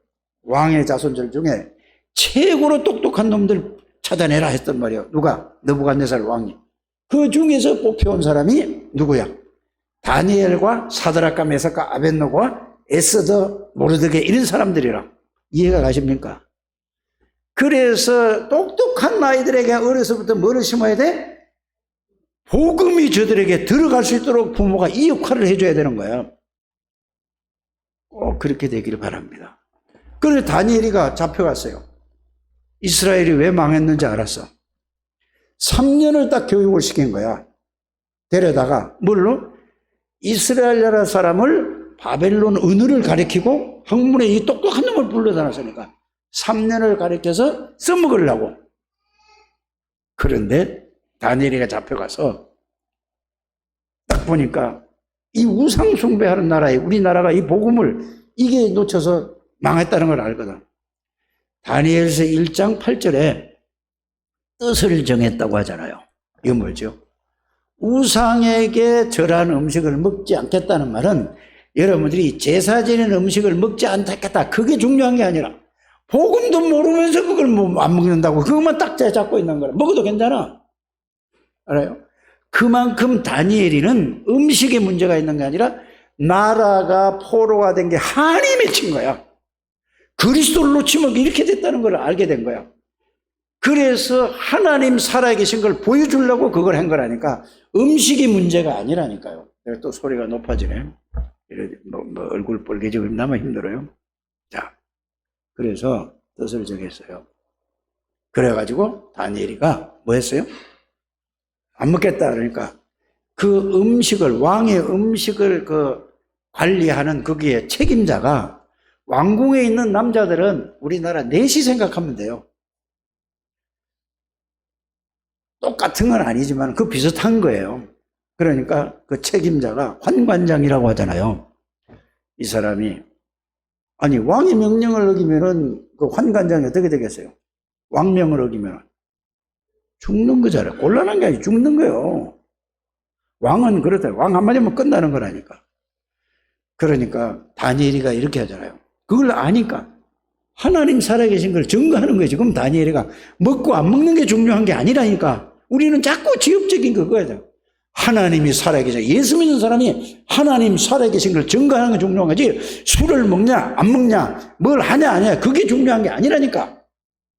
Speaker 1: 왕의 자손들 중에 최고로 똑똑한 놈들 찾아내라 했단 말이에요. 누가? 느부갓네살 왕이. 그 중에서 뽑혀온 사람이 누구야? 다니엘과 사드락과 메삭과 아벳노고와 에스더, 모르드게 이런 사람들이라. 이해가 가십니까? 그래서 똑똑한 아이들에게 어려서부터 뭐를 심어야 돼? 복음이 저들에게 들어갈 수 있도록 부모가 이 역할을 해줘야 되는 거야. 꼭 그렇게 되기를 바랍니다. 그래서 다니엘이가 잡혀갔어요. 이스라엘이 왜 망했는지 알았어. 3년을 딱 교육을 시킨 거야. 데려다가 뭘로? 이스라엘 나라 사람을 바벨론 언어를 가르치고 학문에 이 똑똑한 놈을 불러다 놨으니까 3년을 가르쳐서 써먹으려고. 그런데 다니엘이가 잡혀가서 딱 보니까 이 우상 숭배하는 나라에 우리나라가 이 복음을 이게 놓쳐서 망했다는 걸 알거든. 다니엘서 1장 8절에 뜻을 정했다고 하잖아요. 이거 뭐죠? 우상에게 절한 음식을 먹지 않겠다는 말은 여러분들이 제사 지낸 음식을 먹지 않겠다. 그게 중요한 게 아니라 복음도 모르면서 그걸 뭐 안 먹는다고 그것만 딱 잡고 있는 거라. 먹어도 괜찮아. 알아요? 그만큼 다니엘이는 음식에 문제가 있는 게 아니라 나라가 포로가 된 게 한이 맺힌 거야. 그리스도를 놓치면 이렇게 됐다는 걸 알게 된 거야. 그래서 하나님 살아계신 걸 보여주려고 그걸 한 거라니까 음식이 문제가 아니라니까요. 내가 또 소리가 높아지네. 얼굴 빨개지고 나만 힘들어요. 자, 그래서 뜻을 정했어요. 그래가지고 다니엘이가 뭐 했어요? 안 먹겠다 그러니까 그 음식을 왕의 음식을 관리하는 거기에 책임자가 왕궁에 있는 남자들은 우리나라 넷이 생각하면 돼요. 똑같은 건 아니지만 그 비슷한 거예요. 그러니까 그 책임자가 환관장이라고 하잖아요. 이 사람이 아니 왕의 명령을 어기면은 그 환관장이 어떻게 되겠어요? 왕명을 어기면 죽는 거잖아요. 곤란한 게 아니고 죽는 거예요. 왕은 그렇다. 왕 한마디면 끝나는 거라니까. 그러니까 다니엘이가 이렇게 하잖아요. 그걸 아니까 하나님 살아계신 걸 증거하는 거지. 그럼 다니엘이가 먹고 안 먹는 게 중요한 게 아니라니까. 우리는 자꾸 지엽적인 그거야. 하나님이 살아계셔. 예수 믿는 사람이 하나님 살아계신 걸 증거하는 게 중요한 거지. 술을 먹냐 안 먹냐 뭘 하냐 안 하냐 그게 중요한 게 아니라니까.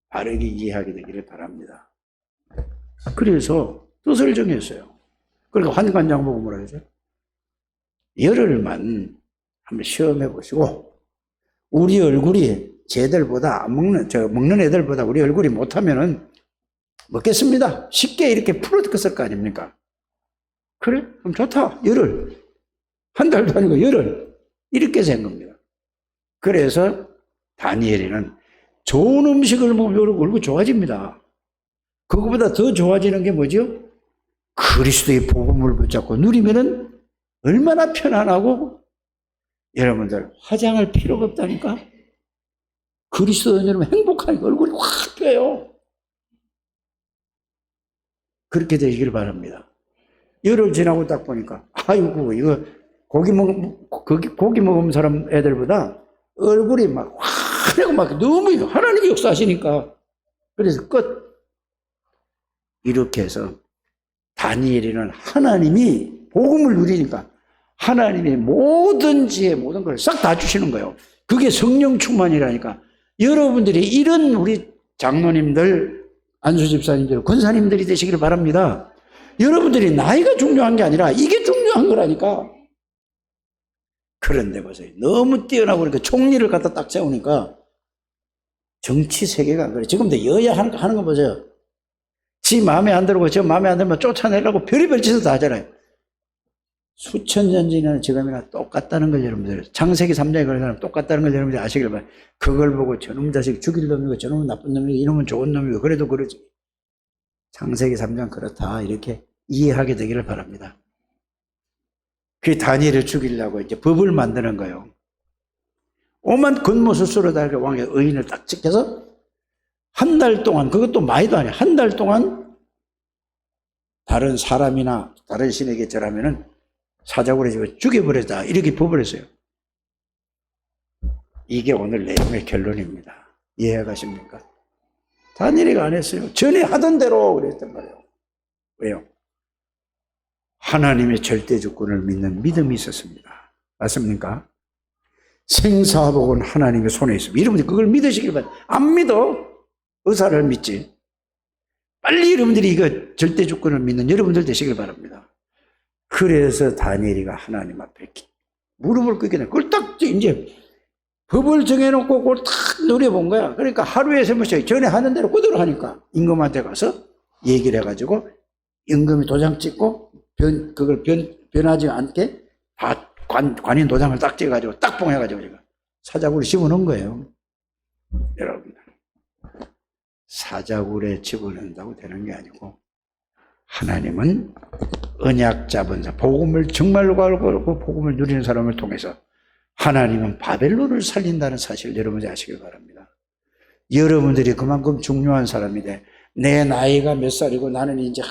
Speaker 1: 바르게 이해하게 되기를 바랍니다. 그래서 뜻을 정했어요. 그러니까 환관장 보고 뭐라 하죠? 열흘만 한번 시험해 보시고 우리 얼굴이 쟤들보다 안 먹는 애들보다 우리 얼굴이 못하면은 먹겠습니다. 쉽게 이렇게 풀어졌을 거 아닙니까? 그래? 그럼 좋다. 열흘. 한 달도 아니고 열흘. 이렇게 된 겁니다. 그래서 다니엘이는 좋은 음식을 먹으면 얼굴 좋아집니다. 그거보다 더 좋아지는 게 뭐죠? 그리스도의 복음을 붙잡고 누리면은 얼마나 편안하고 여러분들 화장할 필요가 없다니까. 그리스도 여러분 행복하니까 얼굴이 확 펴요. 그렇게 되시길 바랍니다. 열흘 지나고 딱 보니까 아이고 이거 고기 먹은 사람 애들보다 얼굴이 막 화내고 막 너무 하나님이 역사하시니까 그래서 끝. 이렇게 해서 다니엘이는 하나님이 복음을 누리니까 하나님이 모든 지혜 모든 걸 싹 다 주시는 거예요. 그게 성령 충만이라니까. 여러분들이 이런 우리 장로님들 안수집사님들 권사님들이 되시기를 바랍니다. 여러분들이 나이가 중요한 게 아니라 이게 중요한 거라니까. 그런데 보세요. 너무 뛰어나고 그러니까 총리를 갖다 딱 세우니까 정치 세계가 안 그래. 지금도 여야 하는 거 보세요. 지 마음에 안 들고 저 마음에 안 들면 쫓아내려고 별의별 짓을 다 하잖아요. 수천 년 지난 지금이나 똑같다는 걸 여러분들 창세기 3장에 그런 사람 똑같다는 걸 여러분들 아시길 바랍니다. 그걸 보고 저놈 자식 죽일 놈이고 저놈은 나쁜 놈이고 이놈은 좋은 놈이고 그래도 그러지. 창세기 3장 그렇다 이렇게 이해하게 되기를 바랍니다. 그 다니엘을 죽이려고 이제 법을 만드는 거예요. 오만 겉모술수로 다 왕의 의인을 딱 찍혀서 한 달 동안 그것도 많이도 아니야. 한 달 동안 다른 사람이나 다른 신에게 절하면은 사자굴에 집어 죽여버리자 이렇게 법을 했어요. 이게 오늘 내용의 결론입니다. 이해가십니까? 다니엘이가 안 했어요. 전에 하던 대로 그랬단 말이에요. 왜요? 하나님의 절대 주권을 믿는 믿음이 있었습니다. 맞습니까? 생사복은 하나님의 손에 있습니다. 여러분들이 그걸 믿으시길 바랍니다. 안 믿어? 의사를 믿지. 빨리 여러분들이 이거 절대 주권을 믿는 여러분들 되시길 바랍니다. 그래서 다니엘이가 하나님 앞에 무릎을 꿇게 돼. 그걸 딱 이제 법을 정해놓고 그걸 딱 노려본 거야. 그러니까 하루에 3번씩 전에 하는 대로 그대로 하니까 임금한테 가서 얘기를 해가지고 임금이 도장 찍고 그걸 변하지 않게 다 관인 도장을 딱 찍어가지고 딱 봉해가지고 제가 사자굴에 집어넣은 거예요. 여러분, 사자굴에 집어넣는다고 되는 게 아니고 하나님은 언약 잡은 자, 복음을 정말로 알고 그 복음을 누리는 사람을 통해서 하나님은 바벨론을 살린다는 사실을 여러분이 아시길 바랍니다. 여러분들이 그만큼 중요한 사람이 돼. 내 나이가 몇 살이고 나는 이제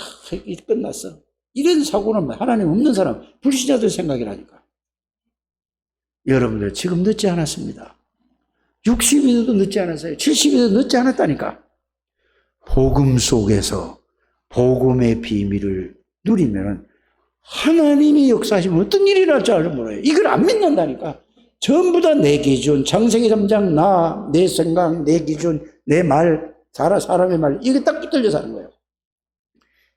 Speaker 1: 끝났어. 이런 사고는 하나님 없는 사람, 불신자들 생각이라니까. 여러분들 지금 늦지 않았습니다. 60이도 늦지 않았어요. 70이도 늦지 않았다니까. 복음 속에서 복음의 비밀을 누리면 하나님이 역사하시면 어떤 일이 날 줄 몰라요. 이걸 안 믿는다니까. 전부 다 내 기준, 창세기 3장 나, 내 생각, 내 기준, 내 말, 사람의 말, 이게 딱 붙들려서 하는 거예요.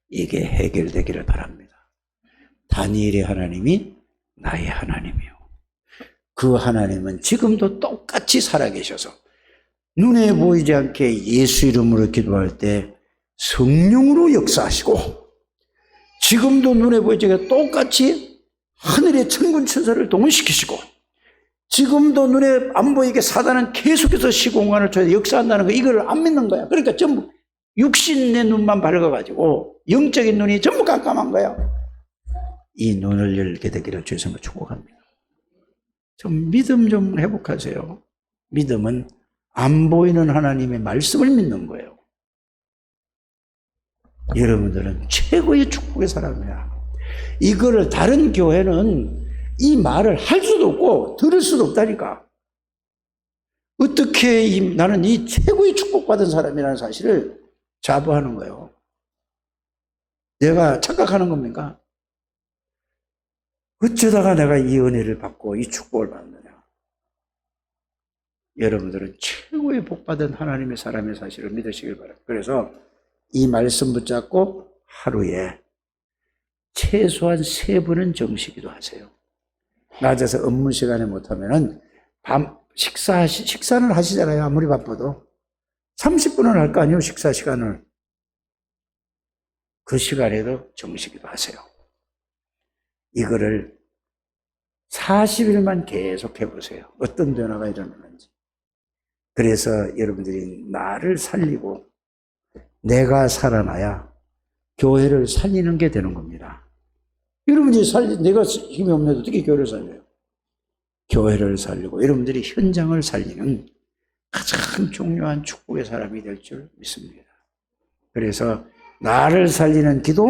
Speaker 1: 이게 해결되기를 바랍니다. 다니엘의 하나님이 나의 하나님이요. 그 하나님은 지금도 똑같이 살아계셔서 눈에 보이지 않게 예수 이름으로 기도할 때 성령으로 역사하시고, 지금도 눈에 보이지 않게 똑같이 하늘의 천군 천사를 동원시키시고, 지금도 눈에 안 보이게 사단은 계속해서 시공간을 통해 역사한다는 거, 이걸 안 믿는 거야. 그러니까 전부 육신의 눈만 밝아가지고 영적인 눈이 전부 깜깜한 거야. 이 눈을 열게 되기를 주에서 축복합니다. 좀 믿음 좀 회복하세요. 믿음은 안 보이는 하나님의 말씀을 믿는 거예요. 여러분들은 최고의 축복의 사람이야. 이거를 다른 교회는 이 말을 할 수도 없고 들을 수도 없다니까. 어떻게 나는 이 최고의 축복받은 사람이라는 사실을 자부하는 거예요. 내가 착각하는 겁니까? 어쩌다가 내가 이 은혜를 받고 이 축복을 받느냐. 여러분들은 최고의 복받은 하나님의 사람의 사실을 믿으시길 바랍니다. 그래서 이 말씀 붙잡고 하루에 최소한 3번은 정식기도 하세요. 낮에서 업무 시간에 못하면은 밤 식사는 하시잖아요. 아무리 바빠도 30분은 할 거 아니에요. 식사 시간을. 그 시간에도 정식기도 하세요. 이거를 40일만 계속 해보세요. 어떤 변화가 일어나는지. 그래서 여러분들이 나를 살리고 내가 살아나야 교회를 살리는 게 되는 겁니다. 여러분들이 내가 힘이 없는데 어떻게 교회를 살려요? 교회를 살리고 여러분들이 현장을 살리는 가장 중요한 축복의 사람이 될 줄 믿습니다. 그래서 나를 살리는 기도,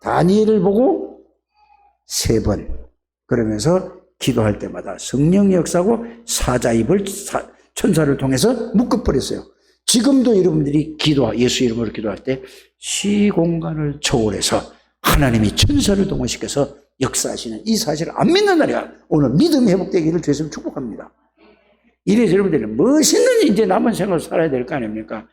Speaker 1: 다니엘을 보고 3번 그러면서 기도할 때마다 성령의 역사고 사자 입을 천사를 통해서 묶어버렸어요. 지금도 여러분들이 예수 이름으로 기도할 때 시공간을 초월해서 하나님이 천사를 동원시켜서 역사하시는 이 사실을 안 믿는 날이야. 오늘 믿음이 회복되기를 주에서 축복합니다. 이래서 여러분들이 멋있는 이제 남은 생활을 살아야 될 거 아닙니까?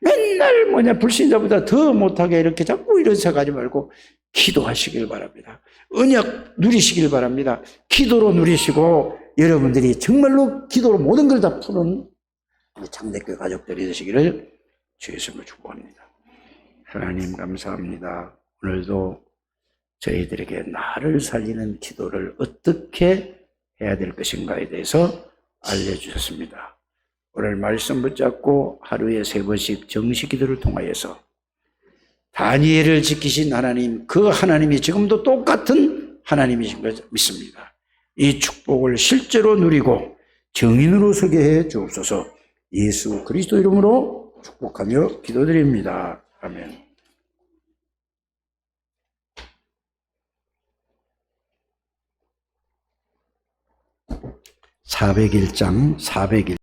Speaker 1: 맨날 불신자보다 더 못하게 이렇게 자꾸 이런 생각하지 말고 기도하시길 바랍니다. 언약 누리시길 바랍니다. 기도로 누리시고 여러분들이 정말로 기도로 모든 걸 다 푸는 장대교회 가족들이 되시기를 주의 이름으로 축복합니다. 하나님 감사합니다. 오늘도 저희들에게 나를 살리는 기도를 어떻게 해야 될 것인가에 대해서 알려주셨습니다. 오늘 말씀 붙잡고 하루에 3번씩 정식 기도를 통하여서 다니엘을 지키신 하나님, 그 하나님이 지금도 똑같은 하나님이신 걸 믿습니다. 이 축복을 실제로 누리고 정인으로 서게 해 주옵소서. 예수 그리스도 이름으로 축복하며 기도드립니다. 아멘. 401장 401